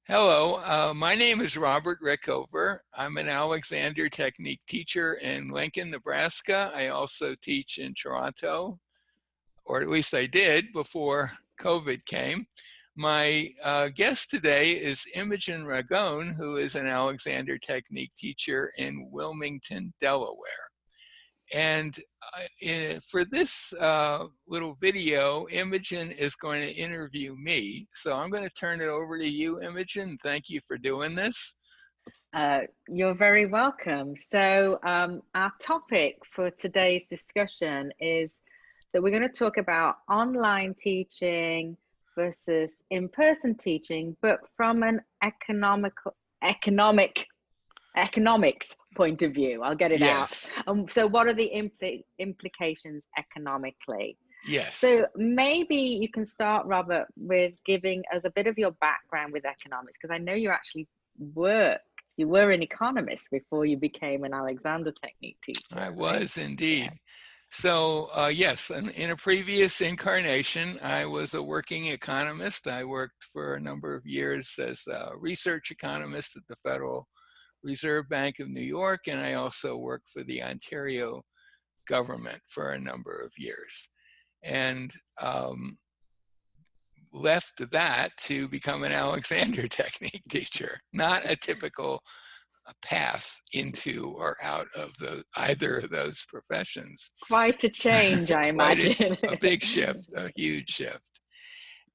Hello, my name is Robert Rickover. I'm an Alexander Technique teacher in Lincoln, Nebraska. I also teach in Toronto, or at least I did before COVID came. My guest today is Imogen Ragone, who is an Alexander Technique teacher in Wilmington, Delaware. And for this little video, Imogen is going to interview me. So I'm going to turn it over to you, Imogen. Thank you for doing this. You're very welcome. So our topic for today's discussion is that we're going to talk about online teaching versus in-person teaching, but from an economics point of view. I'll get it out. Yes. So what are the implications economically? Yes. So maybe you can start, Robert, with giving us a bit of your background with economics, because I know you actually you were an economist before you became an Alexander Technique teacher. I right? was indeed. Yeah. So yes, in a previous incarnation, I was a working economist. I worked for a number of years as a research economist at the Federal Reserve Bank of New York, and I also worked for the Ontario government for a number of years. And left that to become an Alexander Technique teacher, not a typical path into or out of either of those professions. Quite a change, I imagine. a big shift, a huge shift.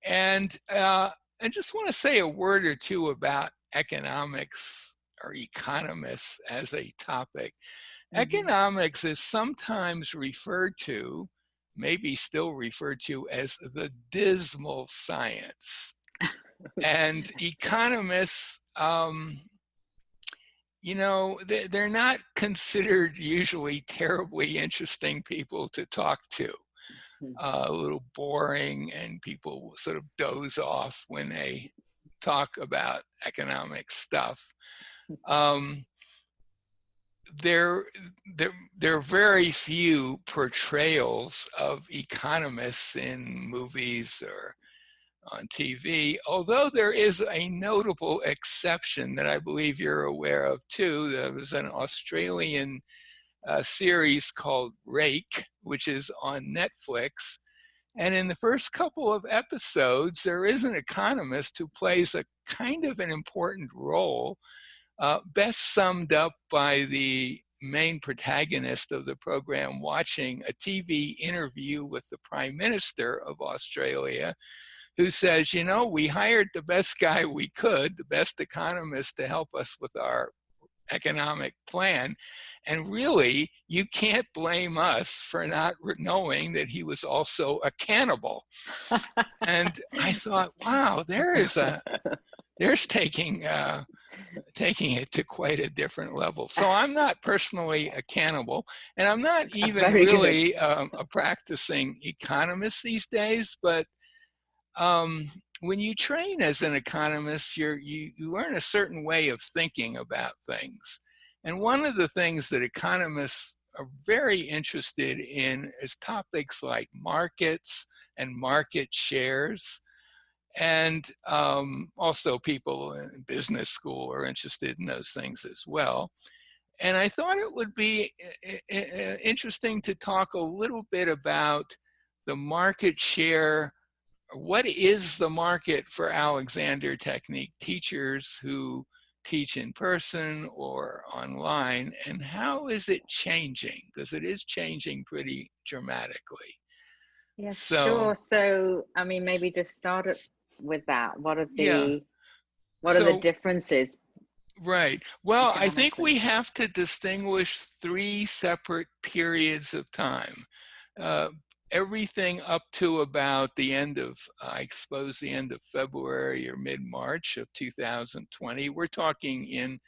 And I just want to say a word or two about economics or economists as a topic. Economics is sometimes referred to, maybe still referred to, as the dismal science. And economists, you know, they're not considered usually terribly interesting people to talk to. A little boring, and people sort of doze off when they talk about economic stuff. There are very few portrayals of economists in movies or on TV, although there is a notable exception that I believe you're aware of too. There was an Australian series called Rake, which is on Netflix. And in the first couple of episodes, there is an economist who plays a kind of an important role, best summed up by the main protagonist of the program watching a TV interview with the Prime Minister of Australia, who says, you know, we hired the best guy we could, the best economist, to help us with our economic plan. And really, you can't blame us for not knowing that he was also a cannibal. And I thought, wow, there's taking it to quite a different level. So I'm not personally a cannibal, and I'm not even really a practicing economist these days, but when you train as an economist, you learn a certain way of thinking about things. And one of the things that economists are very interested in is topics like markets and market shares. And also people in business school are interested in those things as well. And I thought it would be interesting to talk a little bit about the market share. What is the market for Alexander Technique teachers who teach in person or online, and how is it changing? Because it is changing pretty dramatically. Yes, sure. So, I mean, maybe just start with that. What are the differences? Right. Well, I think we have to distinguish three separate periods of time. Everything up to about the end of, I suppose, the end of February or mid-March of 2020. We're talking in,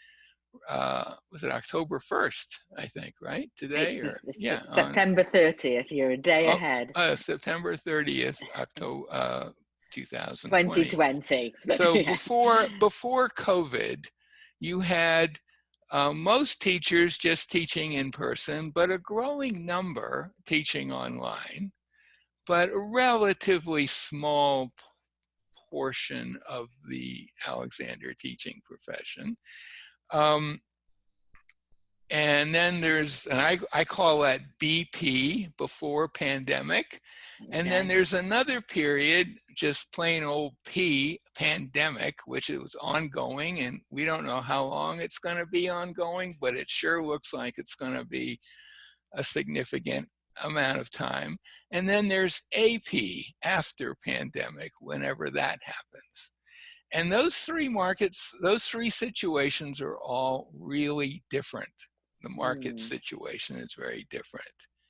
was it October 1st, I think, right? Today? Or, yeah. September 30th, you're a day ahead. September 30th, October 2020. 2020. So before COVID, you had most teachers just teaching in person, but a growing number teaching online, but a relatively small portion of the Alexander teaching profession. And then there's, and I call that BP, before pandemic. And then there's another period, just plain old P, pandemic, which it was ongoing, and we don't know how long it's going to be ongoing, but it sure looks like it's going to be a significant amount of time. And then there's AP, after pandemic, whenever that happens. And those three markets, those three situations are all really different. The market situation is very different.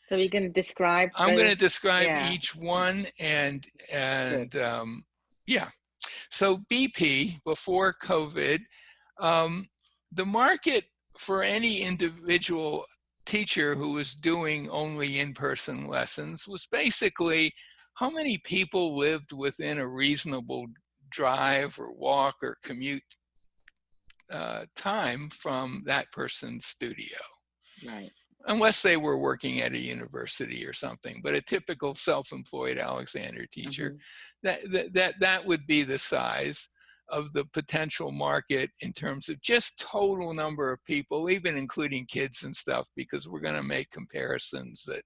So you're going to describe I'm going to those? describe Yeah. each one, and yeah. So BP, before COVID, the market for any individual teacher who was doing only in-person lessons was basically how many people lived within a reasonable drive or walk or commute time from that person's studio. Right. Unless they were working at a university or something. But a typical self-employed Alexander teacher, that would be the size of the potential market in terms of just total number of people, even including kids and stuff, because we're going to make comparisons that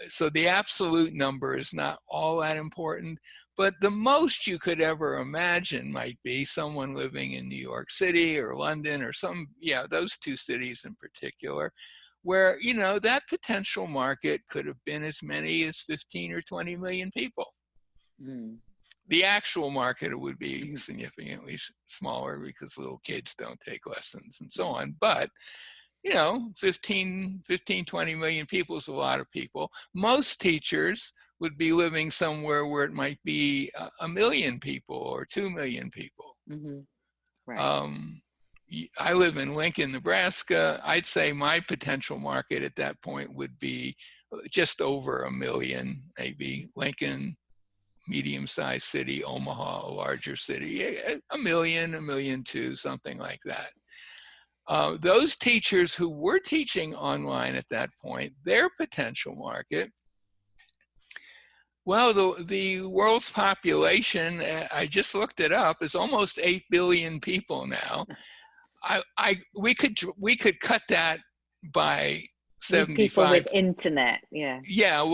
so the absolute number is not all that important, but the most you could ever imagine might be someone living in New York City or London or those two cities in particular, where, you know, that potential market could have been as many as 15 or 20 million people. The actual market would be significantly smaller because little kids don't take lessons and so on. But you know, 15, 20 million people is a lot of people. Most teachers would be living somewhere where it might be a million people or 2 million people. Right. I live in Lincoln, Nebraska. I'd say my potential market at that point would be just over 1 million, maybe. Lincoln, medium-sized city, Omaha, a larger city, 1 million, 1.2 million, something like that. Those teachers who were teaching online at that point, their potential market, well, the world's population, I just looked it up, is almost 8 billion people now. We could cut that by 75. People with internet, yeah. Yeah,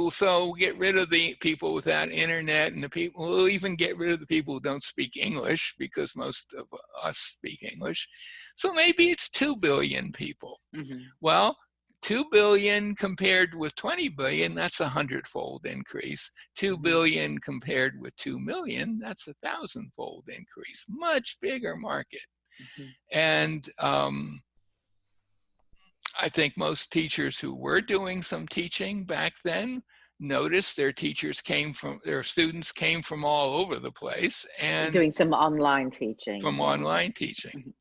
so get rid of the people without internet, and we'll even get rid of the people who don't speak English, because most of us speak English. So maybe it's 2 billion people. Well, 2 billion compared with 20 billion, that's a 100-fold increase. 2 billion compared with 2 million, that's a 1,000-fold increase. Much bigger market. And I think most teachers who were doing some teaching back then noticed their students came from all over the place, and doing some online teaching. Online teaching.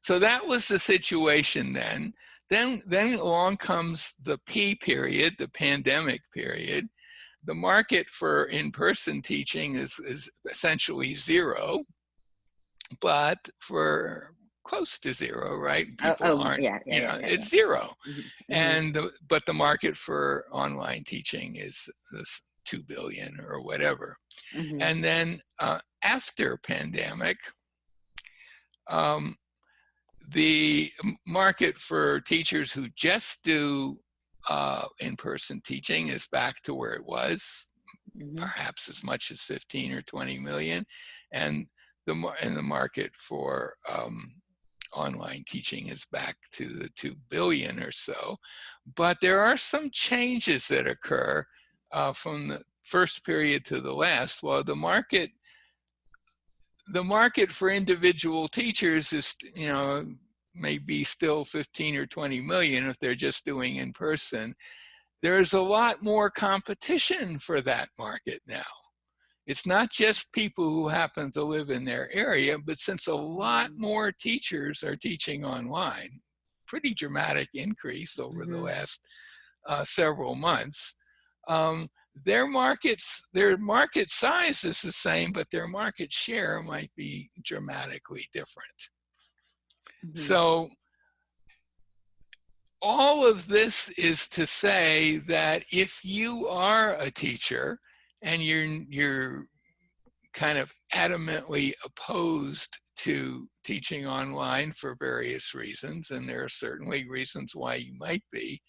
So that was the situation then. Then along comes the P period, the pandemic period. The market for in-person teaching is essentially zero, but for close to zero, right? People aren't, it's zero. But the market for online teaching is this 2 billion or whatever. And then after pandemic, the market for teachers who just do in-person teaching is back to where it was, perhaps as much as 15 or 20 million. And the market for online teaching is back to the 2 billion or so. But there are some changes that occur from the first period to the last. While the market for individual teachers is, you know, maybe still 15 or 20 million if they're just doing in person, there's a lot more competition for that market now. It's not just people who happen to live in their area, but since a lot more teachers are teaching online, pretty dramatic increase over the last several months, their market size is the same, but their market share might be dramatically different. So all of this is to say that if you are a teacher and you're kind of adamantly opposed to teaching online for various reasons, and there are certainly reasons why you might be,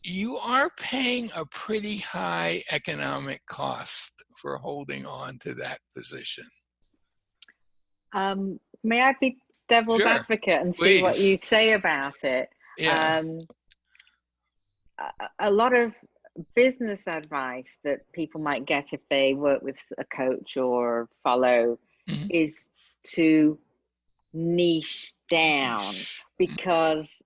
you are paying a pretty high economic cost for holding on to that position. May I be devil's Sure, advocate and see what you please. say about it? Yeah. A lot of business advice that people might get if they work with a coach or follow Mhm. is to niche down, because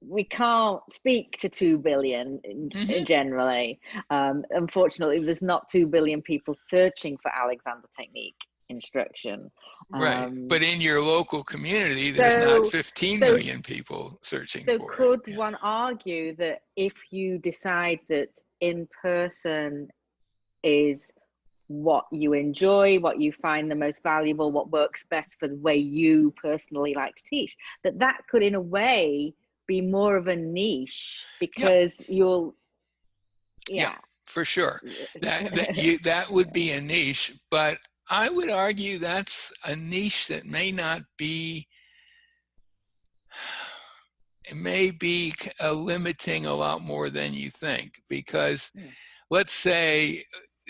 we can't speak to 2 billion Mhm. generally. Unfortunately, there's not 2 billion people searching for Alexander Technique instruction. Right. But in your local community, there's not So, 15 so, million people searching so for it. could Yeah. one argue that if you decide that in person is what you enjoy, what you find the most valuable, what works best for the way you personally like to teach, that that could in a way be more of a niche, Yep. because you'll, Yep. yeah. For sure. That would be a niche, but I would argue that's a niche that may not be, it may be limiting a lot more than you think, because let's say,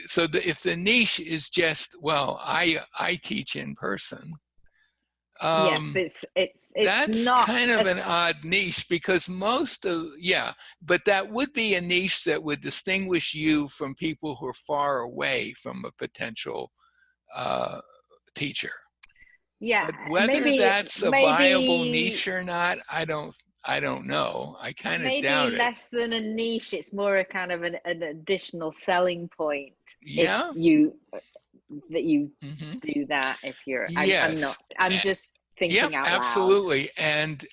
so if the niche is just, well, I teach in person, Yes, it's that's not kind of a, an odd niche, because most of, yeah, but that would be a niche that would distinguish you from people who are far away from a potential teacher. yeah, But whether maybe that's a viable maybe niche or not, I don't know. I kind of maybe doubt it. less than a niche. It's more a kind of an additional selling point if Yeah. you that you Hmm. do that. If you're, I'm not, Yes. I'm just Yep, thinking out loud. absolutely. And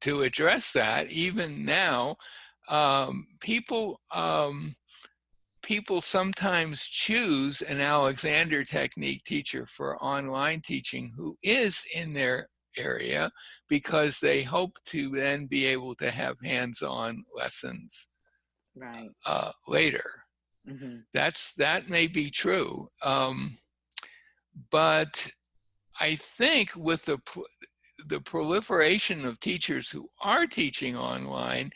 to address that, even now, people people sometimes choose an Alexander Technique teacher for online teaching who is in their area, because they hope to then be able to have hands-on lessons Right. later. Hmm. That may be true, but I think with the proliferation of teachers who are teaching online,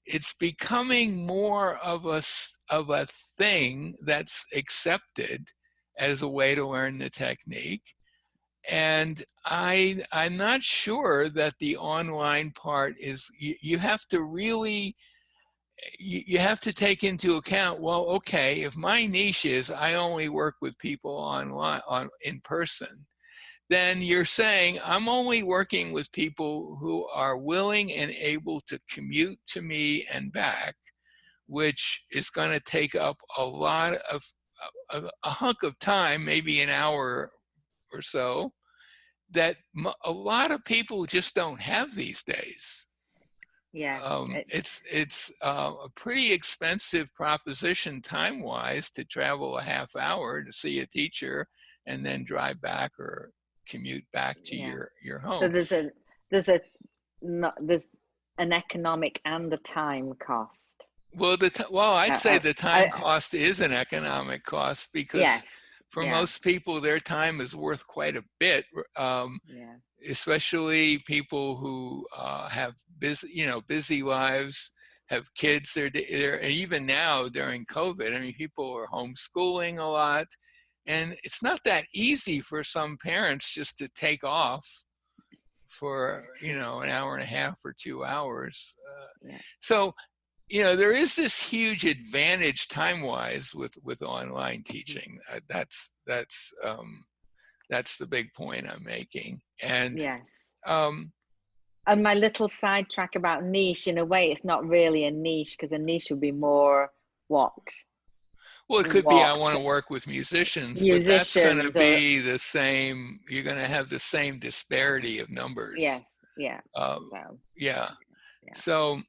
it's becoming more of a thing that's accepted as a way to learn the technique. And I'm not sure that the online part is, you have to really, you have to take into account, well, okay, if my niche is I only work with people online, in person, then you're saying I'm only working with people who are willing and able to commute to me and back, which is going to take up a lot of a hunk of time, maybe an hour or so, that a lot of people just don't have these days. Yes. It's a pretty expensive proposition time-wise to travel a half hour to see a teacher and then drive back or commute back to Yeah. your So home. there's a not there's an economic and a time cost. Well, I'd say the time I cost is an economic cost, because yes. for Yeah. most people, their time is worth quite a bit, Yeah. especially people who have busy lives, have kids. And even now during COVID, I mean, people are homeschooling a lot, and it's not that easy for some parents just to take off for an hour and a half or 2 hours. Yeah. So there is this huge advantage time-wise with online teaching. That's the big point I'm making. And Yes. um, And my little sidetrack about niche, in a way, it's not really a niche, because a niche would be more what well, it could be I what want to work with musicians, but that's going to musicians or be the same. You're going to have the same disparity of numbers. yes, yeah. So Yeah. yeah. So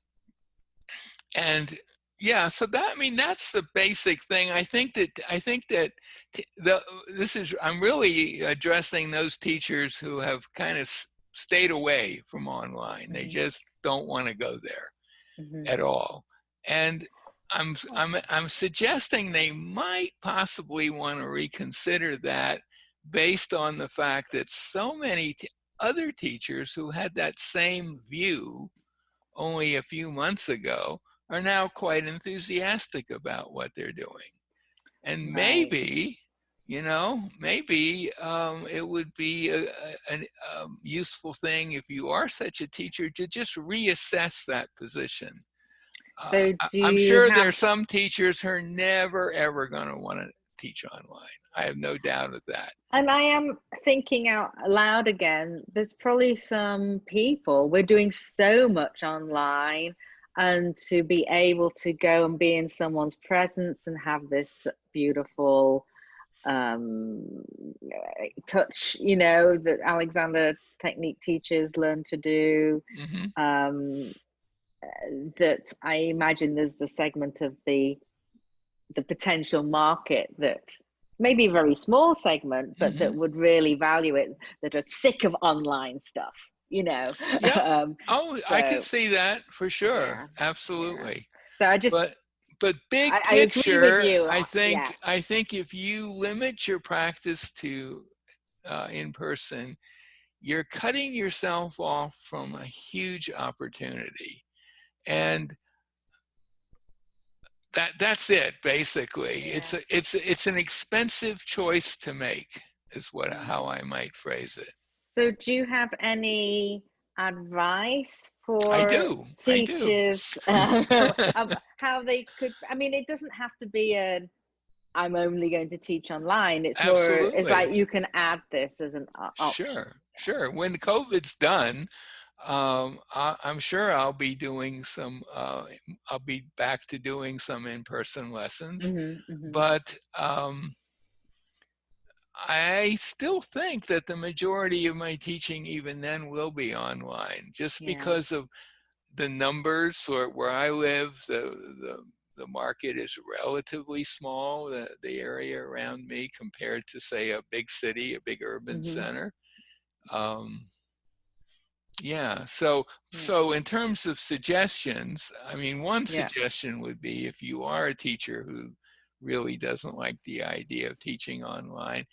and yeah, so that, I mean, that's the basic thing. I think that I'm really addressing those teachers who have kind of stayed away from online. They Hmm. just don't want to go there Hmm. at all. And I'm suggesting they might possibly want to reconsider that based on the fact that so many other teachers who had that same view only a few months ago are now quite enthusiastic about what they're doing. And Right. maybe, maybe it would be a useful thing if you are such a teacher to just reassess that position. So do I'm you sure have, there's some teachers who are never ever going to want to teach online. I have no doubt of that. and I am thinking out loud again, there's probably some people, we're doing so much online, and to be able to go and be in someone's presence and have this beautiful um, touch, that Alexander technique teachers learn to do. Hmm. Um, that I imagine there's the segment of the potential market that maybe a very small segment, but that Hmm. would really value it, that are sick of online stuff, you know. Yep. um, Oh, I could so see that for sure. yeah, yeah. Absolutely. So I just But but big I agree with picture, you. I Yeah. think I think if you limit your practice to in person, you're cutting yourself off from a huge opportunity. And that's it basically. It's Yeah. a, it's an expensive choice to make is what Mm. how I might phrase it. So do you have any advice I for do. I do. teachers of how they could, I mean, it doesn't have to be a I'm only going to teach online. It's more, it's like Absolutely. you can add this as an option. Sure. Sure. When COVID's done, I'm sure I'll be doing some. I'll be back to doing some in-person lessons, Hmm. Hmm. but I still think that the majority of my teaching, even then, will be online, just Yeah. because of the numbers. Or where I live, the market is relatively small. The area around me, compared to say a big city, a big urban Hmm. center. Um, Yeah. So Yeah. so in terms of suggestions, I mean, one Yeah. suggestion would be if you are a teacher who really doesn't like the idea of teaching online,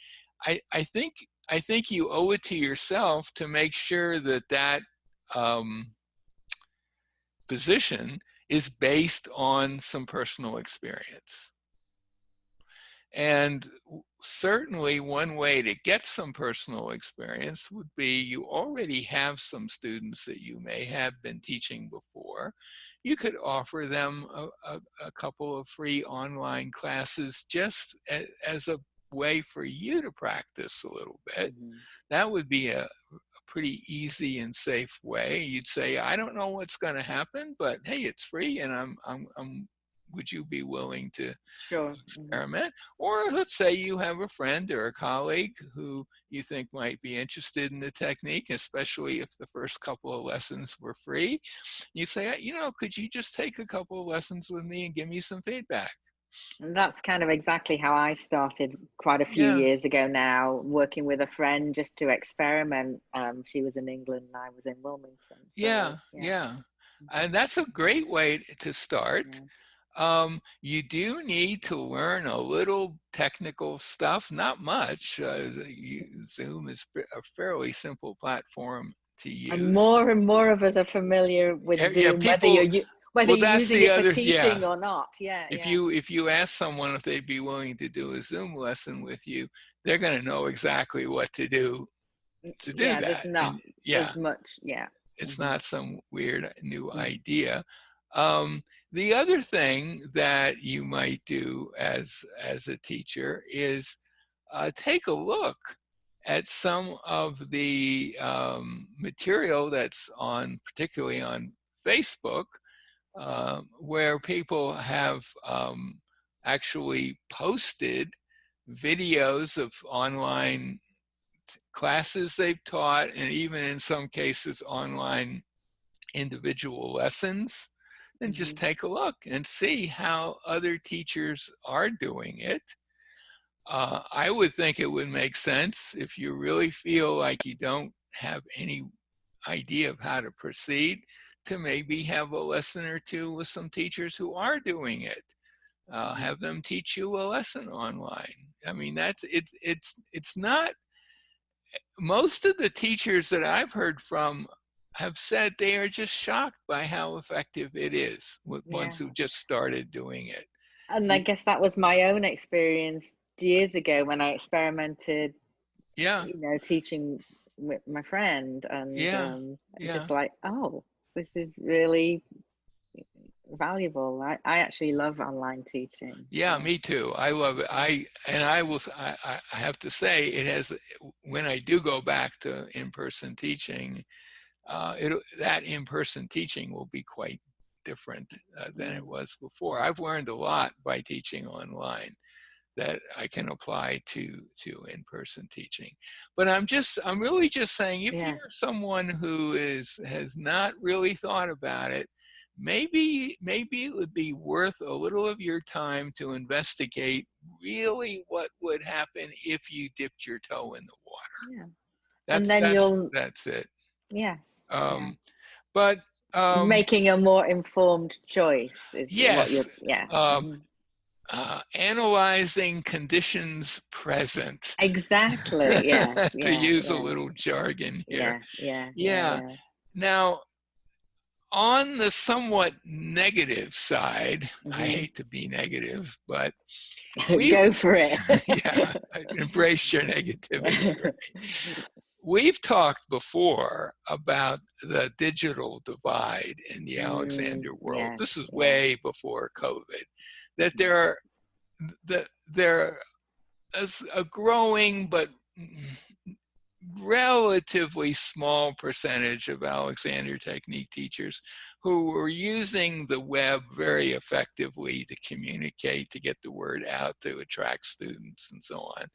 I think you owe it to yourself to make sure that that um, position is based on some personal experience. And certainly one way to get some personal experience would be you already have some students that you may have been teaching before. You could offer them a couple of free online classes just as a way for you to practice a little bit. Hmm. That would be a pretty easy and safe way. You'd say, I don't know what's going to happen, but hey, it's free, and I'm would you be willing to Sure. Hmm. experiment? Or let's say you have a friend or a colleague who you think might be interested in the technique, especially if the first couple of lessons were free. You say, could you just take a couple of lessons with me and give me some feedback? And that's kind of exactly how I started quite a few Yeah, years ago now, working with a friend just to experiment. She was in England and I was in Wilmington. So yeah, yeah. yeah. Hmm. And that's a great way to start. Yeah. You do need to learn a little technical stuff, not much. Zoom is a fairly simple platform to use. And more of us are familiar with Yeah, Zoom, people. whether Well, you're that's using the it for other. Yeah, teaching or not. Yeah, if yeah. you ask someone if they'd be willing to do a Zoom lesson with you, they're going to know exactly what to do Yeah, there's that. not And yeah, as much. Yeah. it's Hmm. not some weird new Hmm. idea. The other thing that you might do as a teacher is take a look at some of the material that's particularly on Facebook, where people have actually posted videos of online classes they've taught, and even in some cases online individual lessons. And just Hmm. take a look and see how other teachers are doing it. I would think it would make sense if you really feel like you don't have any idea of how to proceed, to maybe have a lesson or two with some teachers who are doing it. Have them teach you a lesson online. I mean, it's not, most of the teachers that I've heard from have said they are just shocked by how effective it is with ones who just started doing it. And I guess that was my own experience years ago when I experimented, Yeah. Teaching with my friend, and just like, oh, this is really valuable. I actually love online teaching. Yeah, me too. I love it. I have to say, it has, when I do go back to in-person teaching, that in-person teaching will be quite different than it was before. I've learned a lot by teaching online that I can apply to in-person teaching. But I'm really just saying, if you're someone who has not really thought about it, maybe it would be worth a little of your time to investigate really what would happen if you dipped your toe in the water. Yeah. That's, and then that's it. Yes. But making a more informed choice is what yes, you're, analyzing conditions present. Exactly. Yeah. To use a little jargon here. Yeah. Now, on the somewhat negative side, I hate to be negative, but go for it. Yeah, embrace your negativity. Right? We've talked before about the digital divide in the Alexander world. This is way before COVID. That there is a growing but relatively small percentage of Alexander Technique teachers who were using the web very effectively to communicate, to get the word out, to attract students, and so on.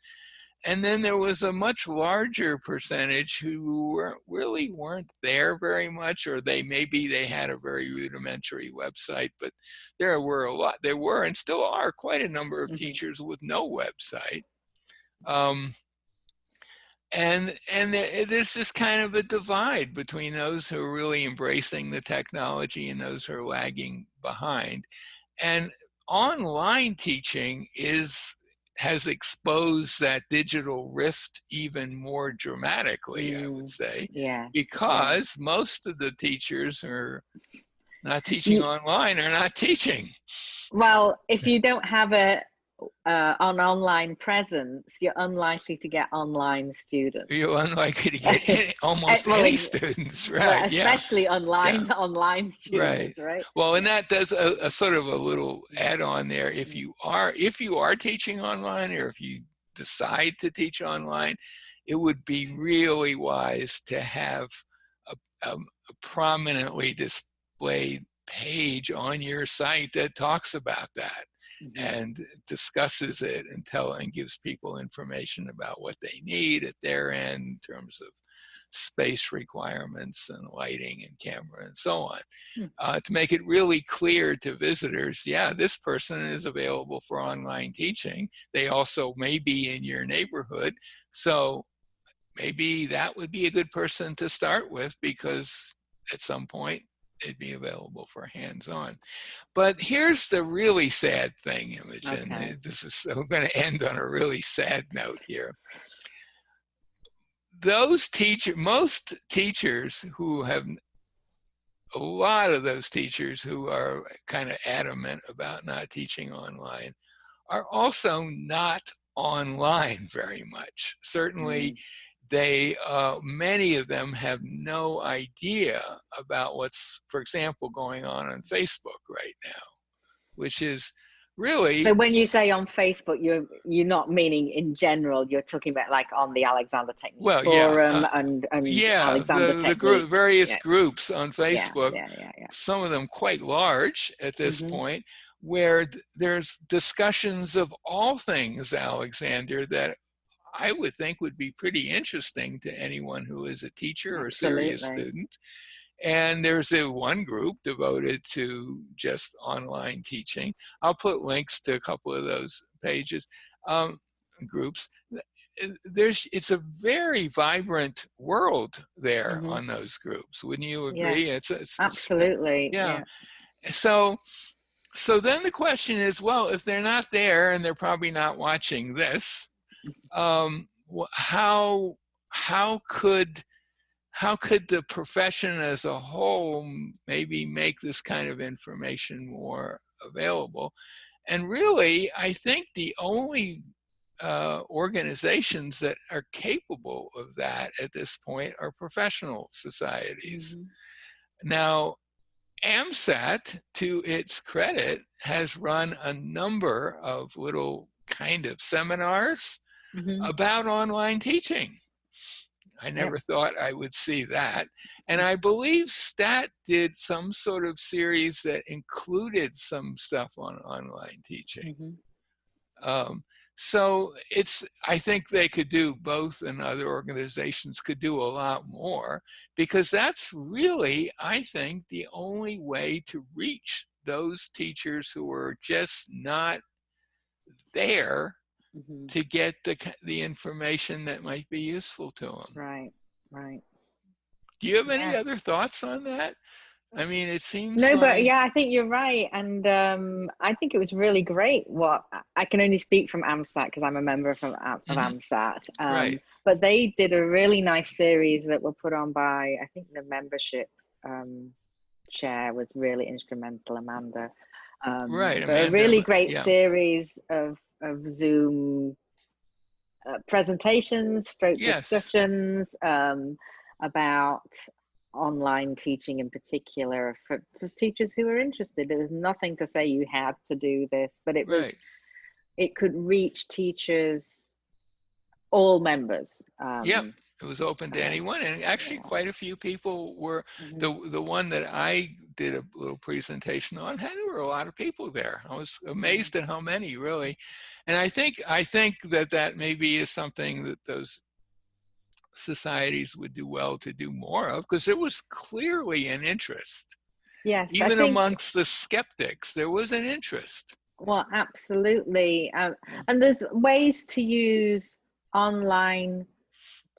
And then there was a much larger percentage who really weren't there very much, or maybe they had a very rudimentary website, but there were and still are quite a number of teachers with no website. And there's this kind of a divide between those who are really embracing the technology and those who are lagging behind. And online teaching has exposed that digital rift even more dramatically, I would say, because most of the teachers who are not teaching online are not teaching. Well, if you don't have an online presence, you're unlikely to get online students. You're unlikely to get almost any students, right? Especially online students, right? Well, and that does a sort of a little add-on there. If you are teaching online, or if you decide to teach online, it would be really wise to have a prominently displayed page on your site that talks about that. And discusses it and gives people information about what they need at their end in terms of space requirements and lighting and camera and so on, to make it really clear to visitors, this person is available for online teaching. They also may be in your neighborhood, so maybe that would be a good person to start with, because at some point they'd be available for hands-on. But here's the really sad thing, Imogen. I'm going to end on a really sad note here. Most teachers who have, a lot of those teachers who are kind of adamant about not teaching online are also not online very much. Certainly, many of them have no idea about what's, for example, going on Facebook right now, which is really. So when you say on Facebook, you're not meaning in general. You're talking about like on the Alexander Technique forum and Alexander Technique. Various groups on Facebook. Some of them quite large at this point, where there's discussions of all things Alexander that I would think would be pretty interesting to anyone who is a teacher or serious student. And there's one group devoted to just online teaching. I'll put links to a couple of those pages. groups, it's a very vibrant world there Hmm. on those groups. Wouldn't you Yes, agree? It's absolutely. yeah. Yeah. So then the question is, well, if they're not there and they're probably not watching this, how could the profession as a whole maybe make this kind of information more available? And really, I think the only organizations that are capable of that at this point are professional societies. Hmm. Now, AMSAT, to its credit, has run a number of little kind of seminars Hmm. about online teaching. I Yep. never thought I would see that. And I believe STAT did some sort of series that included some stuff on online teaching. Hmm. Um, so I think they could do both, and other organizations could do a lot more, because that's really, I think, the only way to reach those teachers who are just not there Hmm. to get the information that might be useful to them. Right. Right. Do you have any Yeah. other thoughts on that? I mean, it seems No, but like, yeah, I think you're right, and I think it was really great. What I can only speak from AMSAT because I'm a member of mhm, AMSAT, right, but they did a really nice series that were put on by, I think, the membership chair was really instrumental, Amanda. right, But a Amanda, really great yeah, series of Zoom presentations, stroke yes, discussions about online teaching in particular for teachers who are interested. There was nothing to say you had to do this, but right. it could reach teachers, all members. Yep, it was open to Um, anyone, and actually yeah. quite a few people were, Hmm. the one that I did a little presentation on, had there were a lot of people there. I was Yeah. amazed at how many, really. And I think that maybe is something that those societies would do well to do more of, because there was clearly an interest. Yes, I Even think. amongst the skeptics, there was an interest. Well, absolutely. And there's ways to use online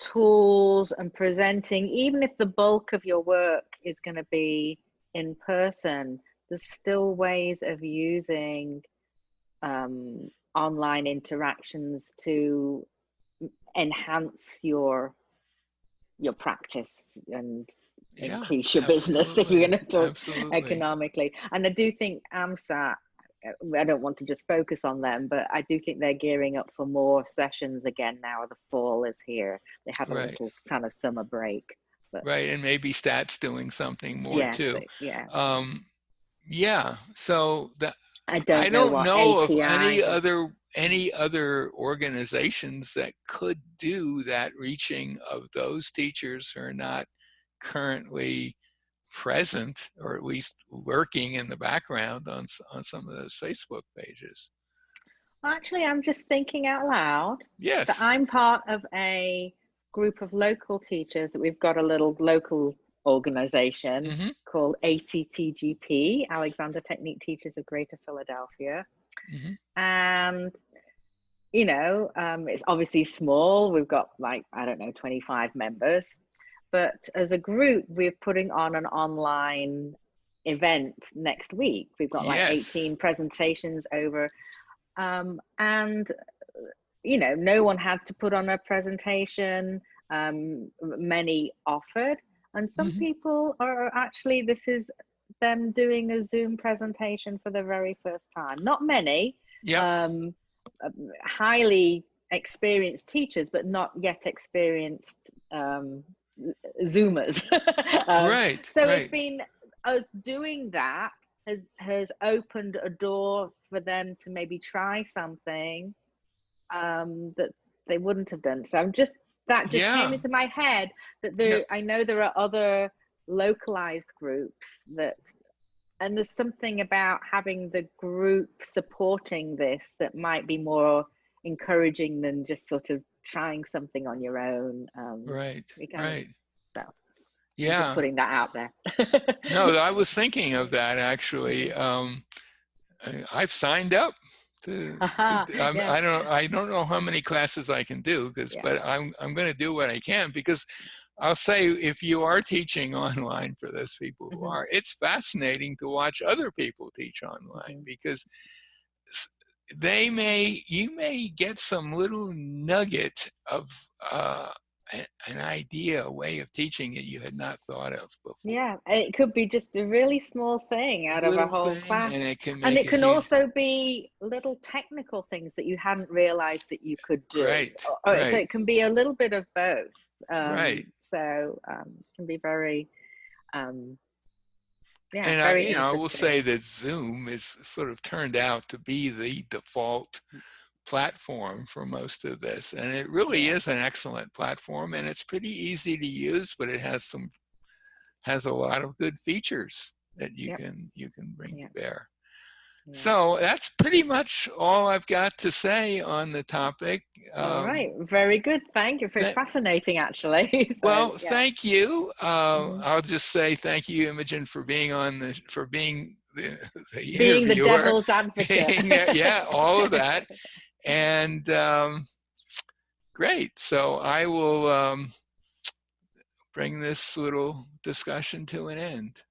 tools and presenting, even if the bulk of your work is going to be in person, there's still ways of using online interactions to enhance your practice and Yeah, increase your business if you're absolutely, going to talk absolutely. economically. And I do think AMSAT, I don't want to just focus on them, but I do think they're gearing up for more sessions again now the fall is here. They had a Right. little kind of summer break, but Right, and maybe Stat's doing something more yes, too. yeah. Um, yeah, so I I don't know don't what know of ATI has. any other organizations that could do that reaching of those teachers who are not currently present, or at least lurking in the background on some of those Facebook pages. Actually, I'm just thinking out loud. So Yes. I'm part of a group of local teachers that we've got a little local organization Hmm. called ATTGP, Alexander Technique Teachers of Greater Philadelphia. Hmm. And, it's obviously small. We've got like, I don't know, 25 members. But as a group, we're putting on an online event next week. We've got like Yes. 18 presentations over and no one had to put on a presentation. Many offered, and some Hmm. people are actually, this is them doing a Zoom presentation for the very first time. Not many, Yep. um, highly experienced teachers, but not yet experienced um, Zoomers. Right. So it's Right. been us doing that has opened a door for them to maybe try something that they wouldn't have done. So that just came Yeah. into my head that Yep. I know there are other localized groups and there's something about having the group supporting this that might be more encouraging than just sort of trying something on your own. Right. We kind of, Right. so I'm just Yeah. putting that out there. No, I was thinking of that actually. Mhm. I've signed up Yeah, I don't know how many classes I can do, yeah. but I'm going to do what I can, because I'll say, if you are teaching online, for those people who Hmm. are, it's fascinating to watch other people teach online, Hmm. because you may get some little nugget of an idea, a way of teaching that you had not thought of before. Yeah, it could be just a really small thing A out of a little whole thing, class. and it can And make it a can huge. also be little technical things that you hadn't realized that you could do. Right, So right, it can be a little bit of both. right. It can be very, um, yeah, And very I will say interesting. that Zoom is sort of turned out to be the default platform for most of this, and it really Yeah, is an excellent platform, and it's pretty easy to use, but it has a lot of good features that yep, you can bring to yeah, bear. yeah. So that's pretty much all I've got to say on the topic. All Um, right, very good. Thank you. Very that, fascinating, actually. So well, yeah. thank you. Hmm. I'll just say thank you, Imogen, for being the Being the interviewer. devil's advocate. Yeah, all of that. And great. So I will bring this little discussion to an end.